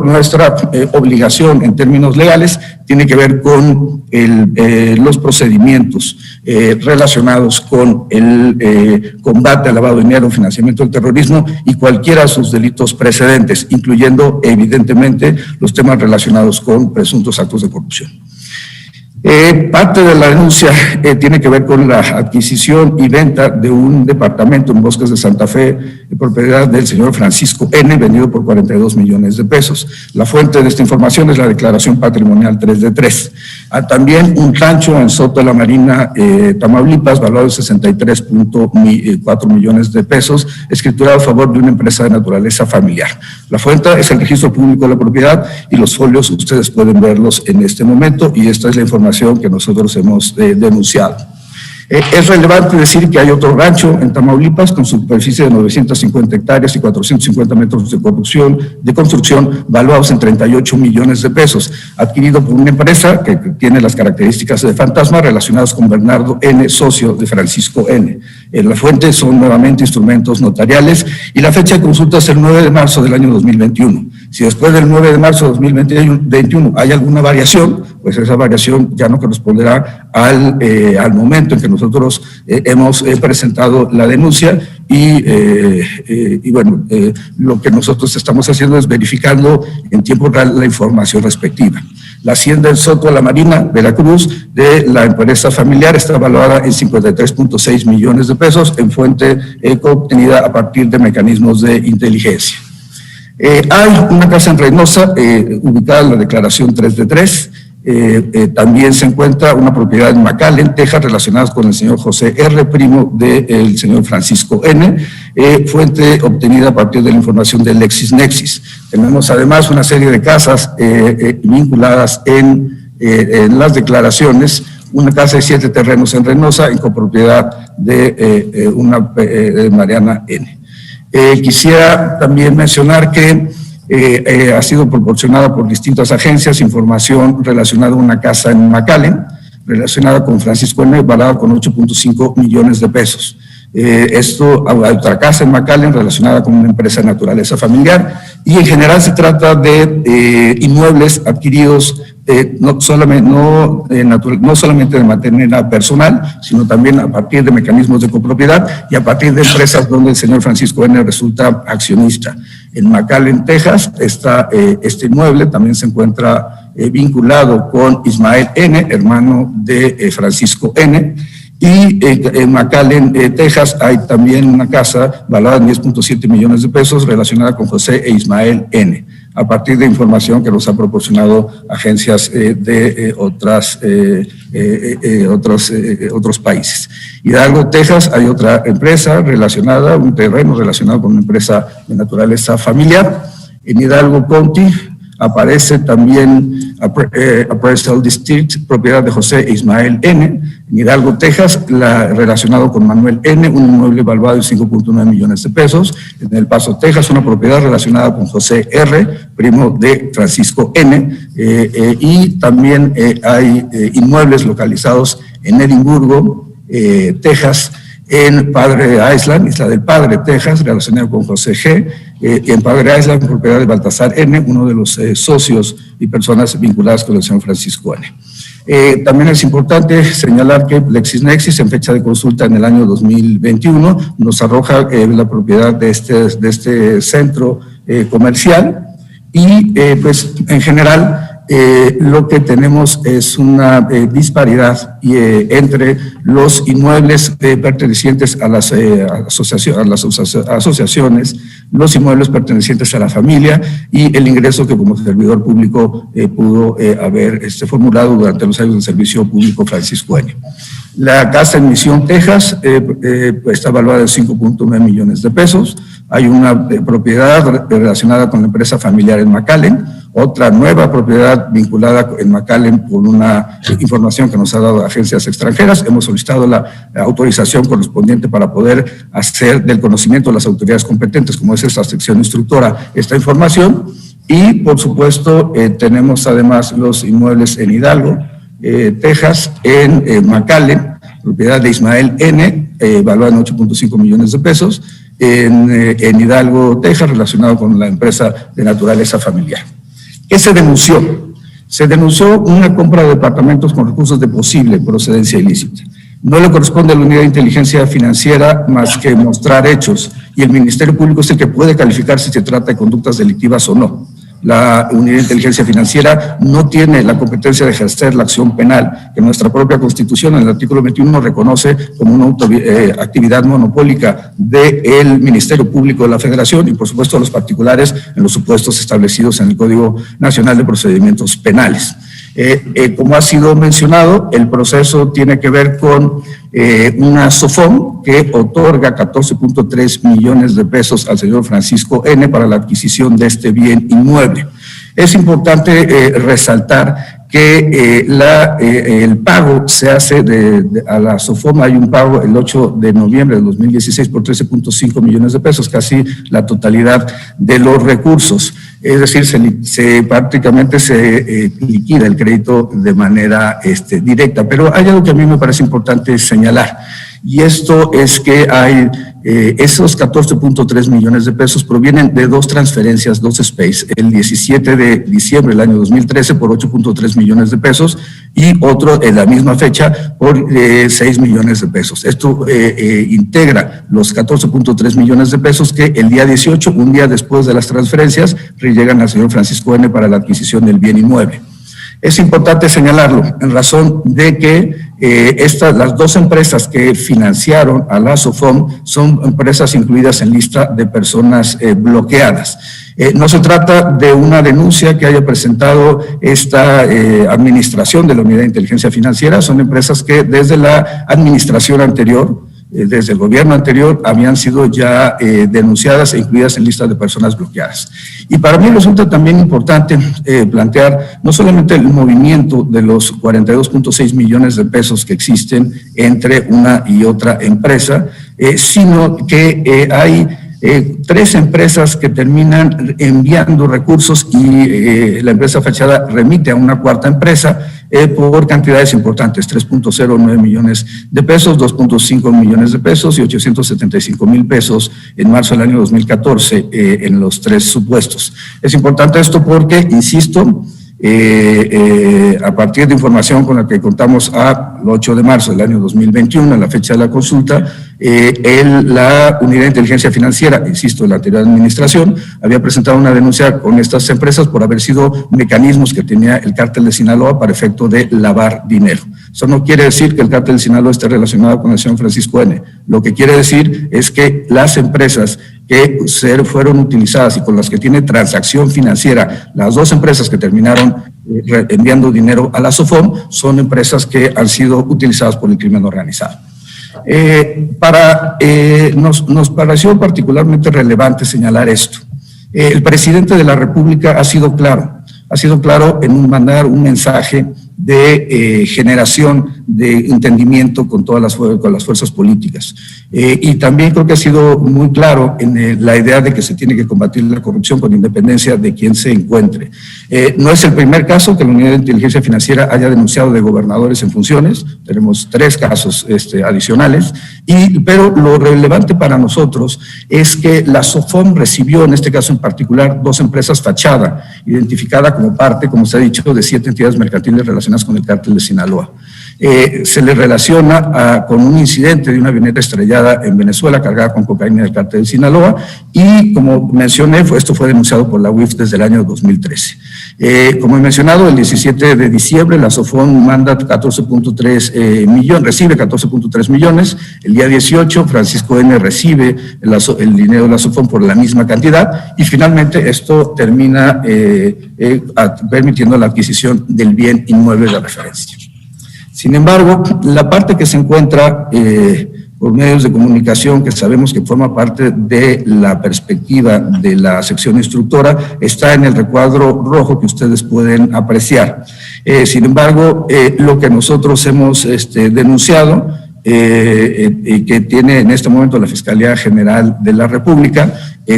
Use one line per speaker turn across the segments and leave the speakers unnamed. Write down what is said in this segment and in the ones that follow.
Nuestra obligación en términos legales tiene que ver con los procedimientos relacionados con el combate al lavado de dinero, financiamiento del terrorismo y cualquiera de sus delitos precedentes, incluyendo evidentemente los temas relacionados con presuntos actos de corrupción. Parte de la denuncia tiene que ver con la adquisición y venta de un departamento en Bosques de Santa Fe, propiedad del señor Francisco N., vendido por 42 millones de pesos. La fuente de esta información es la declaración patrimonial 3 de 3. También un rancho en Soto de la Marina, Tamaulipas, valorado en 63.4 millones de pesos, escriturado a favor de una empresa de naturaleza familiar. La fuente es el registro público de la propiedad y los folios ustedes pueden verlos en este momento, y esta es la información que nosotros hemos denunciado. Es relevante decir que hay otro rancho en Tamaulipas con superficie de 950 hectáreas y 450 metros de construcción valuados en 38 millones de pesos, adquirido por una empresa que tiene las características de fantasma relacionadas con Bernardo N., socio de Francisco N. La fuente son nuevamente instrumentos notariales y la fecha de consulta es el 9 de marzo del año 2021. Si después del 9 de marzo de 2021 hay alguna variación, pues esa variación ya no corresponderá al momento en que nosotros hemos presentado la denuncia y bueno, lo que nosotros estamos haciendo es verificando en tiempo real la información respectiva. La hacienda del Soto de la Marina, Veracruz, de la empresa familiar está valorada en 53.6 millones de pesos en fuente obtenida a partir de mecanismos de inteligencia. Hay una casa en Reynosa, ubicada en la declaración 3 de 3, también se encuentra una propiedad en McAllen, Texas, relacionada con el señor José R., primo del señor Francisco N., fuente obtenida a partir de la información de LexisNexis. Tenemos además una serie de casas vinculadas en las declaraciones, una casa de 7 terrenos en Reynosa, en copropiedad de Mariana N. Quisiera también mencionar que ha sido proporcionada por distintas agencias información relacionada a una casa en McAllen, relacionada con Francisco N., valorada con 8.5 millones de pesos. Hay otra casa en McAllen relacionada con una empresa de naturaleza familiar, y en general se trata de inmuebles adquiridos no solamente de manera personal, sino también a partir de mecanismos de copropiedad y a partir de empresas donde el señor Francisco N. resulta accionista. En McAllen, Texas, está este inmueble, también se encuentra vinculado con Ismael N., hermano de Francisco N., y en McAllen, Texas, hay también una casa valorada en 10.7 millones de pesos relacionada con José e Ismael N., a partir de información que nos ha proporcionado agencias de otros países. Hidalgo, Texas, hay otra empresa relacionada, un terreno relacionado con una empresa de naturaleza familiar. En Hidalgo County aparece también Appraisal District, propiedad de José e Ismael N. En Hidalgo, Texas, relacionado con Manuel N., un inmueble valuado en 5.9 millones de pesos. En El Paso, Texas, una propiedad relacionada con José R., primo de Francisco N., y también hay inmuebles localizados en Edimburgo, Texas, en Padre Island, Isla del Padre, Texas, relacionado con José G., en Padre Island, propiedad de Baltasar N., uno de los socios y personas vinculadas con el señor Francisco N. También es importante señalar que LexisNexis, en fecha de consulta en el año 2021, nos arroja la propiedad de este centro comercial, y pues en general lo que tenemos es una disparidad entre los inmuebles pertenecientes a las asociaciones, los inmuebles pertenecientes a la familia y el ingreso que como servidor público pudo haber formulado durante los años del servicio público Francisco N. La casa en Misión, Texas, está valuada en 5.9 millones de pesos. Hay una propiedad relacionada con la empresa familiar en McAllen, otra nueva propiedad vinculada en McAllen por una información que nos ha dado agencias extranjeras. Hemos solicitado la autorización correspondiente para poder hacer del conocimiento de las autoridades competentes, como es esta sección instructora, esta información. Y, por supuesto, tenemos además los inmuebles en Hidalgo, Texas, en McAllen, propiedad de Ismael N., valuada en 8.5 millones de pesos, en Hidalgo, Texas, relacionado con la empresa de naturaleza familiar. ¿Qué se denunció? Se denunció una compra de departamentos con recursos de posible procedencia ilícita. No le corresponde a la Unidad de Inteligencia Financiera más que mostrar hechos, y el Ministerio Público es el que puede calificar si se trata de conductas delictivas o no. La Unidad de Inteligencia Financiera no tiene la competencia de ejercer la acción penal, que nuestra propia Constitución, en el artículo 21, reconoce como una actividad monopólica del Ministerio Público de la Federación y, por supuesto, a los particulares en los supuestos establecidos en el Código Nacional de Procedimientos Penales. Como ha sido mencionado, el proceso tiene que ver con una SOFOM que otorga 14.3 millones de pesos al señor Francisco N. para la adquisición de este bien inmueble. Es importante resaltar que el pago se hace a la SOFOM. Hay un pago el 8 de noviembre de 2016 por 13.5 millones de pesos, casi la totalidad de los recursos. Es decir, prácticamente se liquida el crédito de manera directa. Pero hay algo que a mí me parece importante señalar, y esto es que hay esos 14.3 millones de pesos provienen de dos transferencias, dos SPACs, el 17 de diciembre del año 2013 por 8.3 millones de pesos y otro en la misma fecha por 6 millones de pesos. Esto integra los 14.3 millones de pesos que el día 18, un día después de las transferencias, llegan al señor Francisco N. para la adquisición del bien inmueble. Es importante señalarlo en razón de que las dos empresas que financiaron a la SOFOM son empresas incluidas en lista de personas bloqueadas. No se trata de una denuncia que haya presentado esta administración de la Unidad de Inteligencia Financiera, son empresas que desde la administración anterior, desde el gobierno anterior, habían sido ya denunciadas e incluidas en lista de personas bloqueadas. Y para mí resulta también importante plantear no solamente el movimiento de los 42.6 millones de pesos que existen entre una y otra empresa, sino que hay tres empresas que terminan enviando recursos y la empresa fachada remite a una cuarta empresa por cantidades importantes, 3.09 millones de pesos, 2.5 millones de pesos y 875,000 pesos en marzo del año 2014 en los tres supuestos. Es importante esto porque, insisto, a partir de información con la que contamos al 8 de marzo del año 2021, en la fecha de la consulta, la Unidad de Inteligencia Financiera, insisto, en la anterior administración, había presentado una denuncia con estas empresas por haber sido mecanismos que tenía el cártel de Sinaloa para efecto de lavar dinero. Eso no quiere decir que el cártel de Sinaloa esté relacionado con el señor Francisco N. Lo que quiere decir es que las empresas que fueron utilizadas y con las que tiene transacción financiera, las dos empresas que terminaron enviando dinero a la SOFOM, son empresas que han sido utilizadas por el crimen organizado. Nos pareció particularmente relevante señalar esto. El presidente de la República ha sido claro en mandar un mensaje de generación de entendimiento con todas las fuerzas políticas. Y también creo que ha sido muy claro en la idea de que se tiene que combatir la corrupción con independencia de quien se encuentre. No es el primer caso que la Unidad de Inteligencia Financiera haya denunciado de gobernadores en funciones, tenemos 3 casos adicionales, pero lo relevante para nosotros es que la SOFOM recibió, en este caso en particular, 2 empresas fachada, identificada como parte, como se ha dicho, de 7 entidades mercantiles relacionadas con el cártel de Sinaloa. Se le relaciona con un incidente de una avioneta estrellada en Venezuela cargada con cocaína del cártel de Sinaloa y, como mencioné, esto fue denunciado por la UIF desde el año 2013. Como he mencionado, el 17 de diciembre la SOFOM manda 14.3 millones, recibe 14.3 millones, el día 18 Francisco N. recibe el dinero de la SOFOM por la misma cantidad y finalmente esto termina permitiendo la adquisición del bien inmueble de referencia. Sin embargo, la parte que se encuentra por medios de comunicación, que sabemos que forma parte de la perspectiva de la sección instructora, está en el recuadro rojo que ustedes pueden apreciar. Sin embargo, lo que nosotros hemos denunciado, que tiene en este momento la Fiscalía General de la República,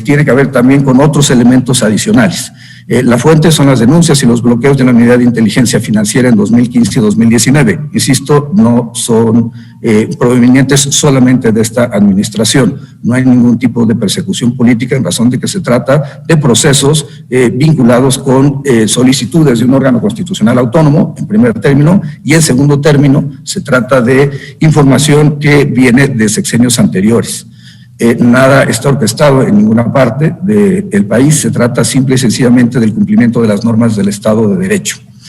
tiene que ver también con otros elementos adicionales. La fuente son las denuncias y los bloqueos de la Unidad de Inteligencia Financiera en 2015 y 2019. Insisto, no son provenientes solamente de esta administración. No hay ningún tipo de persecución política en razón de que se trata de procesos vinculados con solicitudes de un órgano constitucional autónomo, en primer término, y en segundo término se trata de información que viene de sexenios anteriores. Nada está orquestado en ninguna parte del país, se trata simple y sencillamente del cumplimiento de las normas del Estado de Derecho.